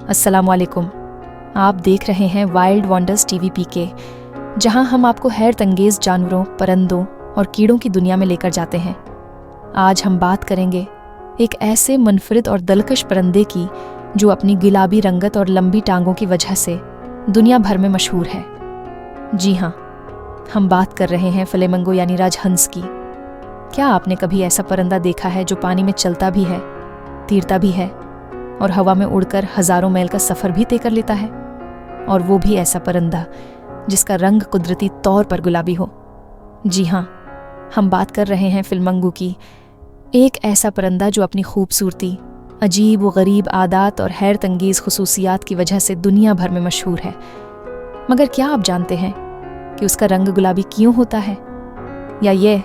अस्सलाम वालेकुम। आप देख रहे हैं वाइल्ड वंडर्स टीवी पीके, जहां हम आपको हैरत अंगेज जानवरों, परंदों और कीड़ों की दुनिया में लेकर जाते हैं। आज हम बात करेंगे एक ऐसे मुनफरिद और दिलकश परंदे की जो अपनी गुलाबी रंगत और लंबी टांगों की वजह से दुनिया भर में मशहूर है। जी हाँ, हम बात कर रहे हैं फ्लेमिंगो यानी राजहंस की। क्या आपने कभी ऐसा परिंदा देखा है जो पानी में चलता भी है, तैरता भी है और हवा में उड़कर हजारों मील का सफ़र भी तय कर लेता है? और वो भी ऐसा परिंदा जिसका रंग कुदरती तौर पर गुलाबी हो। जी हाँ, हम बात कर रहे हैं फ्लेमिंगो की, एक ऐसा परिंदा जो अपनी खूबसूरती, अजीब व गरीब आदात और हैरत अंगेज़ खुसूसियात की वजह से दुनिया भर में मशहूर है। मगर क्या आप जानते हैं कि उसका रंग गुलाबी क्यों होता है, या ये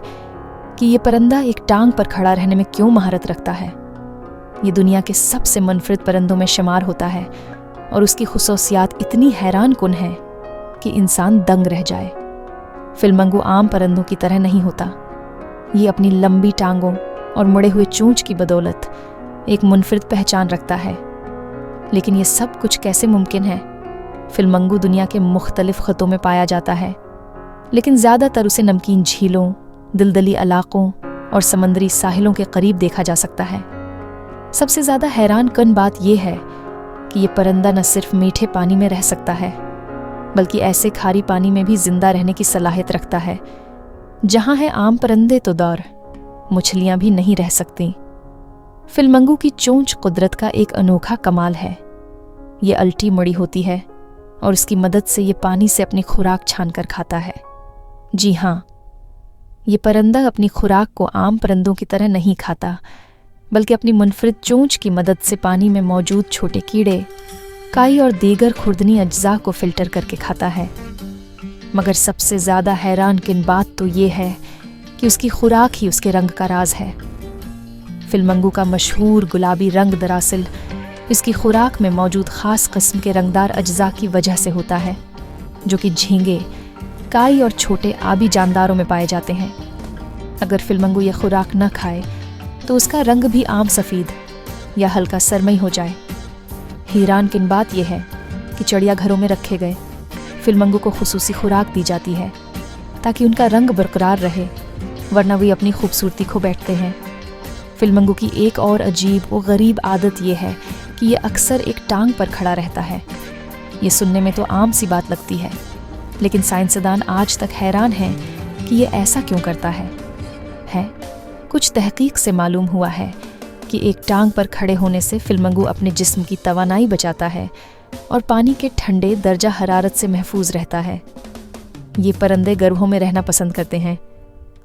कि ये परिंदा एक टांग पर खड़ा रहने में क्यों महारत रखता है? ये दुनिया के सबसे मुनफरिद परिंदों में शुमार होता है और उसकी खुसूसियात इतनी हैरान कुन है कि इंसान दंग रह जाए। फ्लेमिंगो आम परिंदों की तरह नहीं होता। ये अपनी लंबी टांगों और मुड़े हुए चोंच की बदौलत एक मुनफरिद पहचान रखता है। लेकिन ये सब कुछ कैसे मुमकिन है? फ्लेमिंगो दुनिया के मुख्तलिफ खतों में पाया जाता है, लेकिन ज़्यादातर उसे नमकीन झीलों, दलदली इलाकों और समंदरी साहिलों के करीब देखा जा सकता है। सबसे ज़्यादा हैरान कन बात यह है कि ये परिंदा न सिर्फ मीठे पानी में रह सकता है, बल्कि ऐसे खारी पानी में भी जिंदा रहने की सलाहियत रखता है जहाँ है आम परिंदे तो दौर, मछलियाँ भी नहीं रह सकती। फ्लेमिंगो की चोंच कुदरत का एक अनोखा कमाल है। ये अल्टी मुड़ी होती है और उसकी मदद से ये पानी से अपनी खुराक छान कर खाता है। जी हाँ, ये परिंदा अपनी खुराक को आम परिंदों की तरह नहीं खाता, बल्कि अपनी मुनफरिद चोंच की मदद से पानी में मौजूद छोटे कीड़े, काई और दीगर खुर्दनी अज्जा को फिल्टर करके खाता है। मगर सबसे ज़्यादा हैरान किन बात तो ये है कि उसकी खुराक ही उसके रंग का राज है। फ्लेमिंगो का मशहूर गुलाबी रंग दरअसल इसकी खुराक में मौजूद ख़ास किस्म के रंगदार अज्जा की वजह से होता है, जो कि झींगे, काई और छोटे आबी जानदारों में पाए जाते हैं। अगर फ्लेमिंगो ये खुराक न खाए तो उसका रंग भी आम सफ़ेद या हल्का सरमई हो जाए। हैरान किन बात यह है कि चिड़ियाघरों में रखे गए फ्लेमिंगो को खुसूसी खुराक दी जाती है ताकि उनका रंग बरकरार रहे, वरना वे अपनी खूबसूरती खो बैठते हैं। फ्लेमिंगो की एक और अजीब व गरीब आदत यह है कि ये अक्सर एक टांग पर खड़ा रहता है। ये सुनने में तो आम सी बात लगती है, लेकिन साइंसदान आज तक हैरान हैं कि ये ऐसा क्यों करता है। कुछ तहकीक से मालूम हुआ है कि एक टांग पर खड़े होने से फ्लेमिंगो अपने जिस्म की तवानाई बचाता है और पानी के ठंडे दर्जा हरारत से महफूज रहता है। ये परिंदे गर्भों में रहना पसंद करते हैं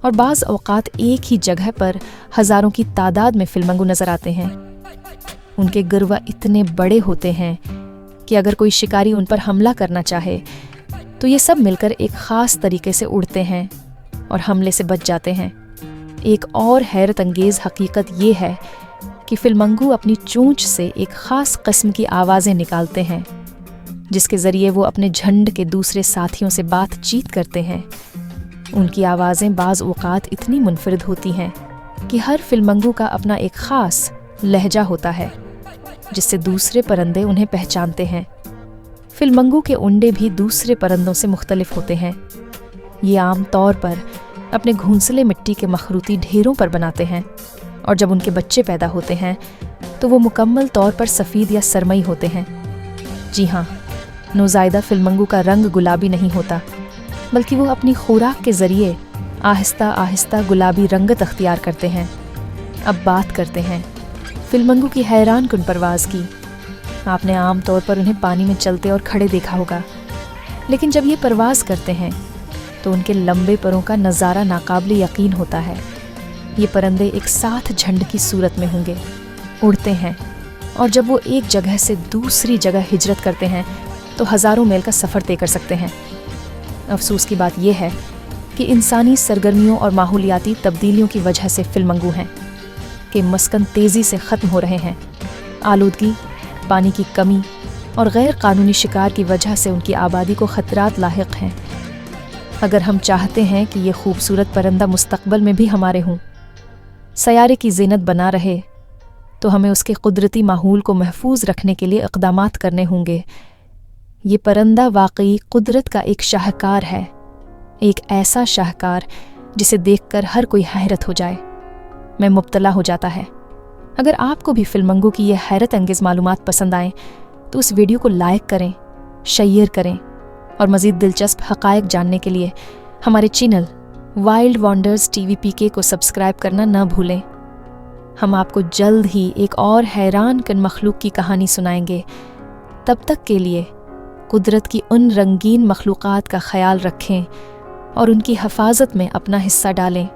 और बाज़ औक़ात एक ही जगह पर हज़ारों की तादाद में फ्लेमिंगो नज़र आते हैं। उनके गर्वा इतने बड़े होते हैं कि अगर कोई शिकारी उन पर हमला करना चाहे तो ये सब मिलकर एक ख़ास तरीके से उड़ते हैं और हमले से बच जाते हैं। एक और हैरत अंगेज़ हकीकत ये है कि फ्लेमिंगो अपनी चोंच से एक ख़ास किस्म की आवाज़ें निकालते हैं, जिसके ज़रिए वो अपने झुंड के दूसरे साथियों से बातचीत करते हैं। उनकी आवाज़ें बाज़ औक़ात इतनी मुनफरिद होती हैं कि हर फ्लेमिंगो का अपना एक ख़ास लहजा होता है, जिससे दूसरे परिंदे उन्हें पहचानते हैं। फ्लेमिंगो के उंडे भी दूसरे परिंदों से मुख्तलिफ होते हैं। ये आम तौर पर अपने घोंसले मिट्टी के मखरूती ढेरों पर बनाते हैं, और जब उनके बच्चे पैदा होते हैं तो वो मुकम्मल तौर पर सफ़ेद या सरमई होते हैं। जी हाँ, नौज़ायदा फ्लेमिंगो का रंग गुलाबी नहीं होता, बल्कि वो अपनी खुराक के ज़रिए आहिस्ता आहिस्ता गुलाबी रंगत अख्तियार करते हैं। अब बात करते हैं फ्लेमिंगो की हैरान कुन परवाज़ की। आपने आम तौर पर उन्हें पानी में चलते और खड़े देखा होगा, लेकिन जब ये परवाज़ करते हैं तो उनके लंबे परों का नज़ारा नाकाबिल यकीन होता है। ये परिंदे एक साथ झंड की सूरत में होंगे, उड़ते हैं, और जब वो एक जगह से दूसरी जगह हिजरत करते हैं तो हज़ारों मील का सफ़र तय कर सकते हैं। अफसोस की बात यह है कि इंसानी सरगर्मियों और माहौलियाती तब्दीलियों की वजह से फ्लेमिंगो हैं कि मस्कन तेज़ी से ख़त्म हो रहे हैं। आलूदगी, पानी की कमी और गैर कानूनी शिकार की वजह से उनकी आबादी को ख़तरात लाहिक हैं। अगर हम चाहते हैं कि ये खूबसूरत परिंदा मुस्तक़बल में भी हमारे हों, सयारे की ज़ीनत बना रहे, تو ہمیں اس کے قدرتی ماحول کو محفوظ رکھنے کے لیے اقدامات کرنے ہوں گے۔ یہ پرندہ واقعی قدرت کا ایک شاہکار ہے، ایک ایسا شاہکار جسے دیکھ کر ہر کوئی حیرت ہو جائے، میں مبتلا ہو جاتا ہے۔ اگر آپ کو بھی فلمنگو کی یہ حیرت انگیز معلومات پسند آئیں تو اس ویڈیو کو لائک کریں، شیئر کریں، اور مزید دلچسپ حقائق جاننے کے لیے ہمارے channel wild wanders T V P K کو سبسکرائب کرنا نہ بھولیں۔ ہم آپ کو جلد ہی ایک اور حیران کن مخلوق کی کہانی سنائیں گے۔ تب تک کے لیے قدرت کی ان رنگین مخلوقات کا خیال رکھیں اور ان کی حفاظت میں اپنا حصہ ڈالیں۔